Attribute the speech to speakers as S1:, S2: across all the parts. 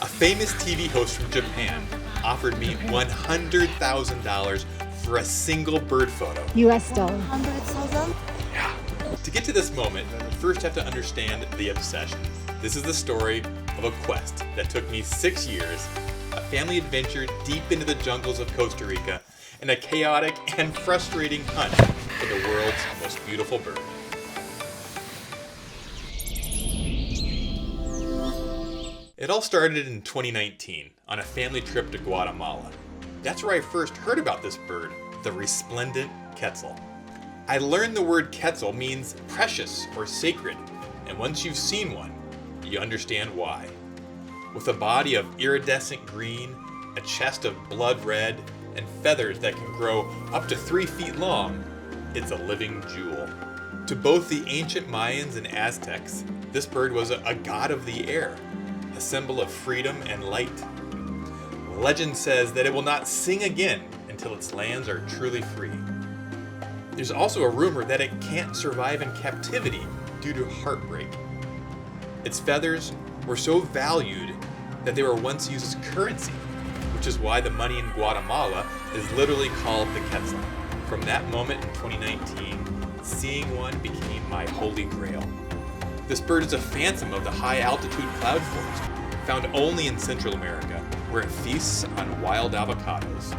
S1: A famous TV host from Japan offered me $100,000 for a single bird photo.
S2: US dollar.
S3: 100,000?
S1: Yeah. To get to this moment, you first have to understand the obsession. This is the story of a quest that took me 6 years, a family adventure deep into the jungles of Costa Rica, and a chaotic and frustrating hunt for the world's most beautiful bird. It all started in 2019 on a family trip to Guatemala. That's where I first heard about this bird, the Resplendent Quetzal. I learned the word Quetzal means precious or sacred, and once you've seen one, you understand why. With a body of iridescent green, a chest of blood red, and feathers that can grow up to 3 feet long, it's a living jewel. To both the ancient Mayans and Aztecs, this bird was a god of the air, a symbol of freedom and light. Legend says that it will not sing again until its lands are truly free. There's also a rumor that it can't survive in captivity due to heartbreak. Its feathers were so valued that they were once used as currency, which is why the money in Guatemala is literally called the Quetzal. From that moment in 2019, seeing one became my holy grail. This bird is a phantom of the high-altitude cloud forest, found only in Central America, where it feasts on wild avocados.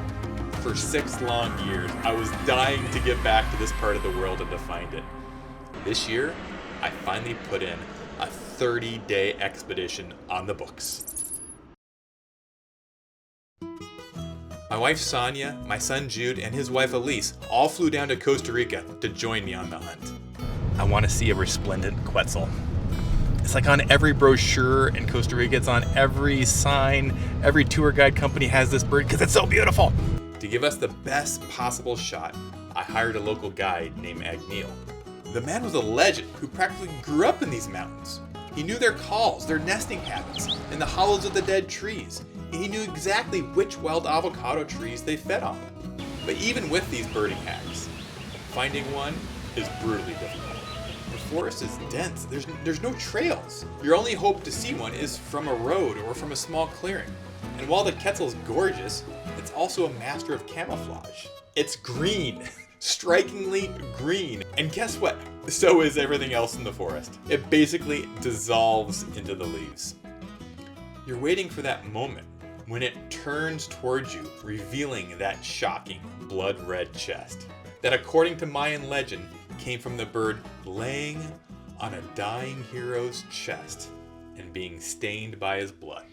S1: For 6 long years, I was dying to get back to this part of the world and to find it. This year, I finally put in a 30-day expedition on the books. My wife Sonia, my son Jude, and his wife Elise all flew down to Costa Rica to join me on the hunt. I want to see a Resplendent Quetzal. It's like on every brochure in Costa Rica, it's on every sign, every tour guide company has this bird because it's so beautiful. To give us the best possible shot, I hired a local guide named Agneil. The man was a legend who practically grew up in these mountains. He knew their calls, their nesting habits, and the hollows of the dead trees, and he knew exactly which wild avocado trees they fed on. But even with these birding hacks, finding one is brutally difficult. The forest is dense, there's no trails. Your only hope to see one is from a road or from a small clearing. And while the Quetzal's gorgeous, it's also a master of camouflage. It's green, strikingly green. And guess what? So is everything else in the forest. It basically dissolves into the leaves. You're waiting for that moment when it turns towards you, revealing that shocking blood red chest that, according to Mayan legend, came from the bird laying on a dying hero's chest and being stained by his blood.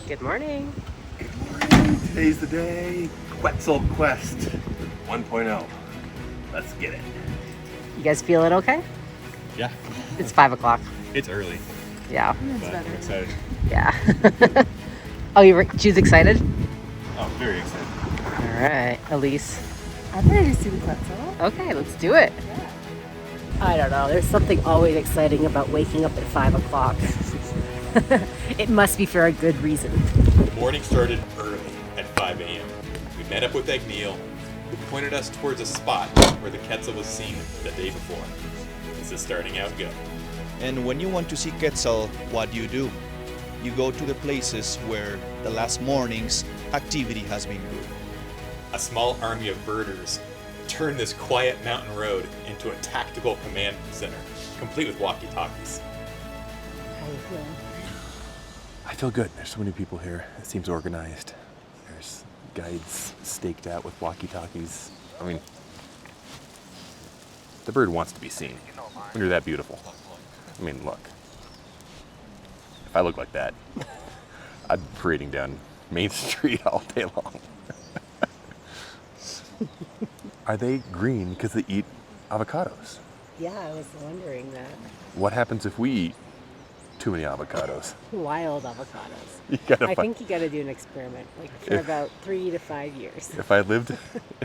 S4: Good morning.
S5: Good morning. Today's the day. Quetzal Quest 1.0. Let's get it.
S4: You guys feeling okay?
S5: Yeah.
S4: It's 5 o'clock.
S5: It's early,
S4: Yeah.
S5: but I'm excited.
S4: Yeah. Oh, she's excited?
S5: Oh, very excited.
S4: All right, Elise.
S3: I'm ready to see the Quetzal.
S4: Okay, let's do it. I don't know. There's something always exciting about waking up at 5 o'clock. It must be for a good reason.
S1: The morning started early at 5 a.m. We met up with Agneil, who pointed us towards a spot where the Quetzal was seen the day before. This is starting out good.
S6: And when you want to see Quetzal, what do? You go to the places where the last morning's activity has been good.
S1: A small army of birders turned this quiet mountain road into a tactical command center, complete with walkie-talkies.
S4: How you feeling?
S5: I feel good. There's so many people here. It seems organized. There's guides staked out with walkie-talkies. I mean, the bird wants to be seen when you're that beautiful. I mean, look. If I look like that, I'd be parading down Main Street all day long. Are they green because they eat avocados?
S4: Yeah, I was wondering that.
S5: What happens if we eat too many avocados?
S4: Wild avocados.
S5: You gotta
S4: I
S5: find-
S4: think you got to do an experiment, like for about 3 to 5 years.
S5: If I lived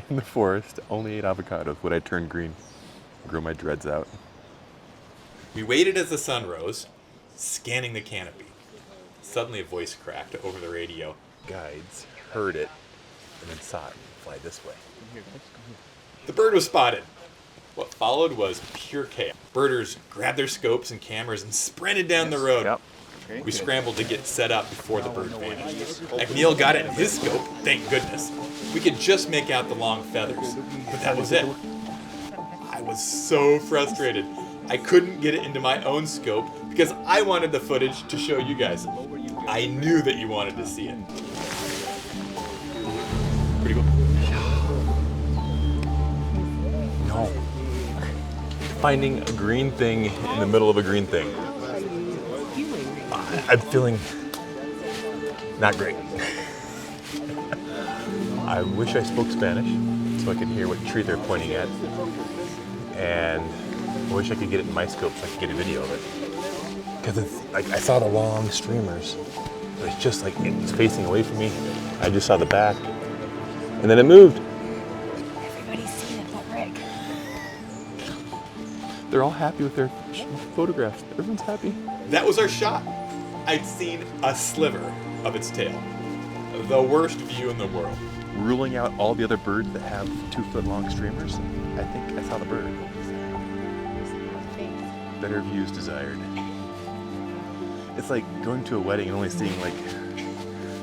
S5: in the forest, only ate avocados, would I turn green? Grow my dreads out?
S1: We waited as the sun rose, scanning the canopy. Suddenly a voice cracked over the radio.
S5: Guides heard it and then saw it fly this way.
S1: The bird was spotted. What followed was pure chaos. Birders grabbed their scopes and cameras and sprinted down the road.
S5: Yep.
S1: We scrambled to get set up before the bird vanished. McNeil got it in his scope, thank goodness. We could just make out the long feathers, but that was it. I was so frustrated. I couldn't get it into my own scope because I wanted the footage to show you guys. I knew that you wanted to see it. Pretty cool.
S5: No. Finding a green thing in the middle of a green thing. I'm feeling not great. I wish I spoke Spanish so I could hear what tree they're pointing at. And I wish I could get it in my scope so I could get a video of it. Because it's like I saw the long streamers. It's just like it's facing away from me. I just saw the back. And then it moved.
S4: Everybody's seen it but Rick.
S5: They're all happy with their photographs. Everyone's happy.
S1: That was our shot. I'd seen a sliver of its tail. The worst view in the world.
S5: Ruling out all the other birds that have 2-foot long streamers, I think I saw the bird. Better views desired. It's like going to a wedding and only seeing like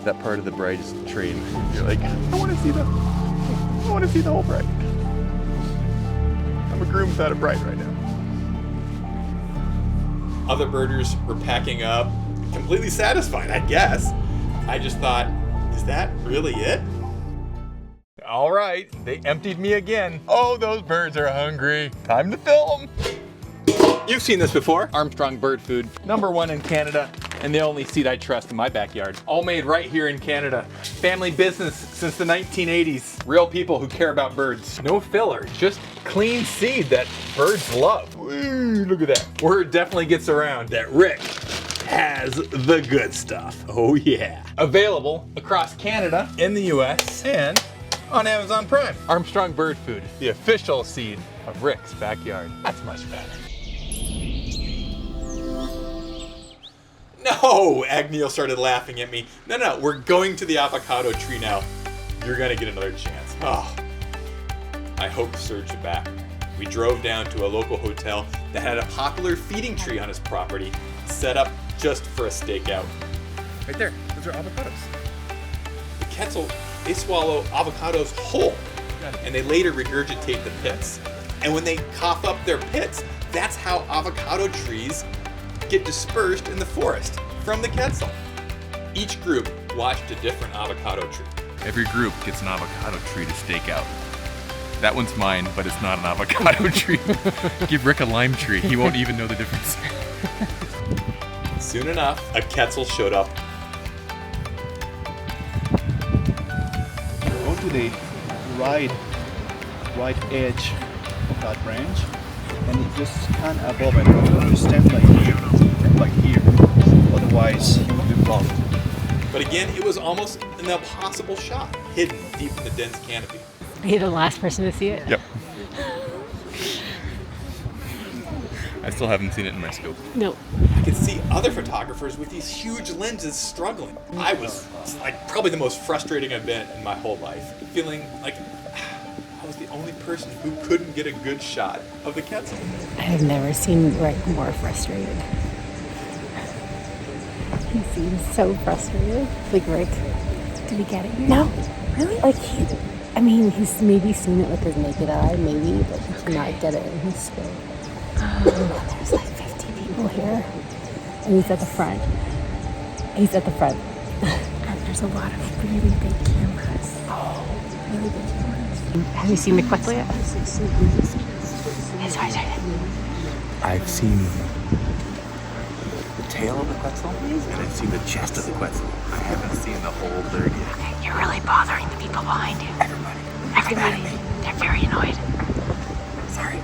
S5: that part of the bride's train. You're like, I want to see the whole bride. I'm a groom without a bride right now.
S1: Other birders were packing up, completely satisfied, I guess. I just thought, is that really it?
S5: All right, they emptied me again. Oh, those birds are hungry. Time to film.
S2: You've seen this before. Armstrong Bird Food, #1 in Canada, and the only seed I trust in my backyard. All made right here in Canada. Family business since the 1980s. Real people who care about birds. No filler, just clean seed that birds love. Ooh, look at that. Word definitely gets around that Rick has the good stuff. Oh yeah. Available across Canada, in the US, and on Amazon Prime. Armstrong Bird Food, the official seed of Rick's backyard. That's much better.
S1: No, Agneil started laughing at me. No, we're going to the avocado tree now. You're gonna get another chance. Oh, my hope surged back. We drove down to a local hotel that had a popular feeding tree on its property, set up just for a stakeout.
S5: Right there, those are avocados.
S1: The Quetzal, they swallow avocados whole, and they later regurgitate the pits. And when they cough up their pits, that's how avocado trees get dispersed in the forest from the Quetzal. Each group watched a different avocado tree.
S5: Every group gets an avocado tree to stake out. That one's mine, but it's not an avocado tree. Give Rick a lime tree. He won't even know the difference.
S1: Soon enough, a Quetzal showed up.
S6: Go to the right edge of that branch, and you just scan above it. You stand like here. Otherwise, you will be blocked.
S1: But again, it was almost an impossible shot, hidden deep in the dense canopy.
S4: Are you the last person to see it?
S5: Yep. I still haven't seen it in my scope.
S4: No.
S1: I could see other photographers with these huge lenses struggling. I was like probably the most frustrating I've been in my whole life, feeling like I was the only person who couldn't get a good shot of the Quetzal.
S4: I have never seen Rick more frustrated. He seems so frustrated. Like, Rick, did he get it? No. Really? Like, he's maybe seen it with his naked eye, maybe, but he cannot get it in his scope. There's like 50 people here. And he's at the front. And there's a lot of really big cameras. Really big cameras. Have you seen the Quetzal yet? Sorry.
S5: I've seen the tail of the Quetzal, and I've seen the chest of the Quetzal. I haven't seen the whole bird yet.
S4: You're really bothering the people behind you. Everybody. They're very annoyed.
S5: Sorry.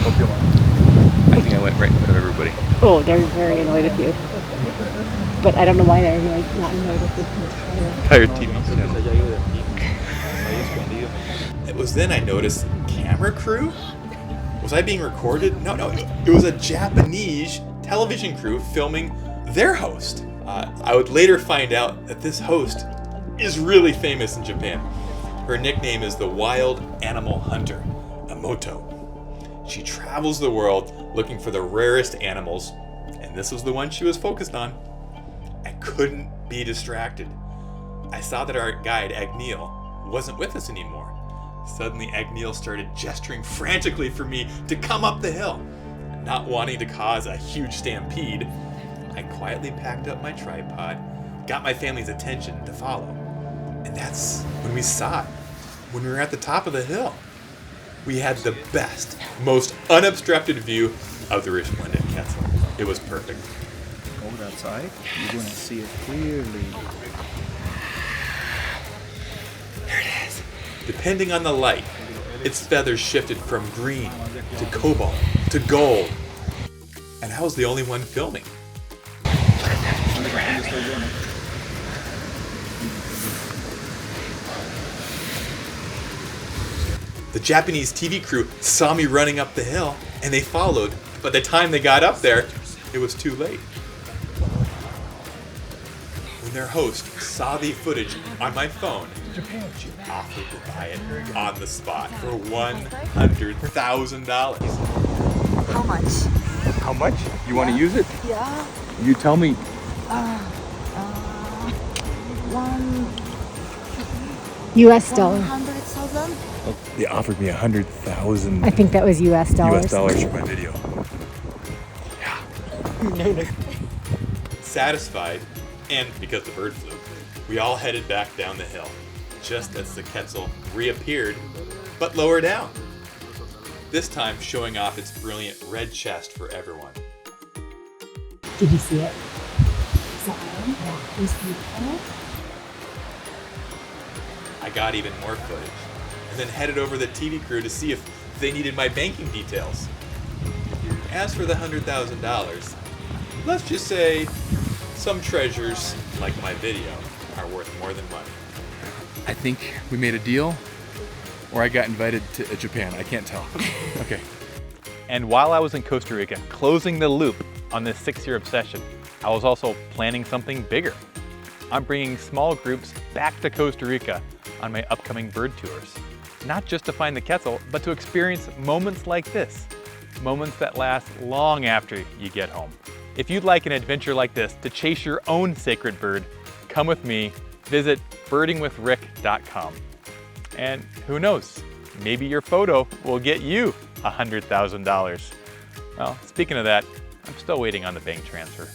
S5: Hope you're well. I think I went right in front of everybody.
S4: Oh, they're very annoyed with you. But I don't know why they're like not annoyed with you.
S5: Tired TV.
S1: It was then I noticed camera crew? Was I being recorded? No, it was a Japanese television crew filming their host. I would later find out that this host is really famous in Japan. Her nickname is the Wild Animal Hunter, Emoto. She travels the world looking for the rarest animals, and this was the one she was focused on. I couldn't be distracted. I saw that our guide, Agneil, wasn't with us anymore. Suddenly, Agneil started gesturing frantically for me to come up the hill. Not wanting to cause a huge stampede, I quietly packed up my tripod, got my family's attention to follow. And that's when we saw it, when we were at the top of the hill. We had the best, most unobstructed view of the Resplendent Quetzal. It was perfect.
S6: Go outside, you're going to see it clearly.
S1: There it is. Depending on the light, its feathers shifted from green to cobalt to gold. And I was the only one filming. The Japanese TV crew saw me running up the hill, and they followed. By the time they got up there, it was too late. When their host saw the footage on my phone, she offered to buy it on the spot for $100,000.
S3: How much?
S2: How much? You want to use it?
S3: Yeah.
S2: You tell me.
S4: US dollar.
S3: 100,000?
S2: They offered me 100,000
S4: I think that was US dollars.
S2: US dollars for my video.
S1: Satisfied, and because the bird flew, we all headed back down the hill, just as the Quetzal reappeared, but lower down. This time showing off its brilliant red chest for everyone.
S4: Did you see it?
S1: I got even more footage, and then headed over to the TV crew to see if they needed my banking details. As for the $100,000, let's just say some treasures, like my video, are worth more than money.
S2: I think we made a deal, or I got invited to Japan. I can't tell. Okay. And while I was in Costa Rica, closing the loop on this 6-year obsession, I was also planning something bigger. I'm bringing small groups back to Costa Rica on my upcoming bird tours. Not just to find the Quetzal, but to experience moments like this. Moments that last long after you get home. If you'd like an adventure like this to chase your own sacred bird, come with me. Visit birdingwithrick.com. And who knows, maybe your photo will get you $100,000. Well, speaking of that, I'm still waiting on the bank transfer.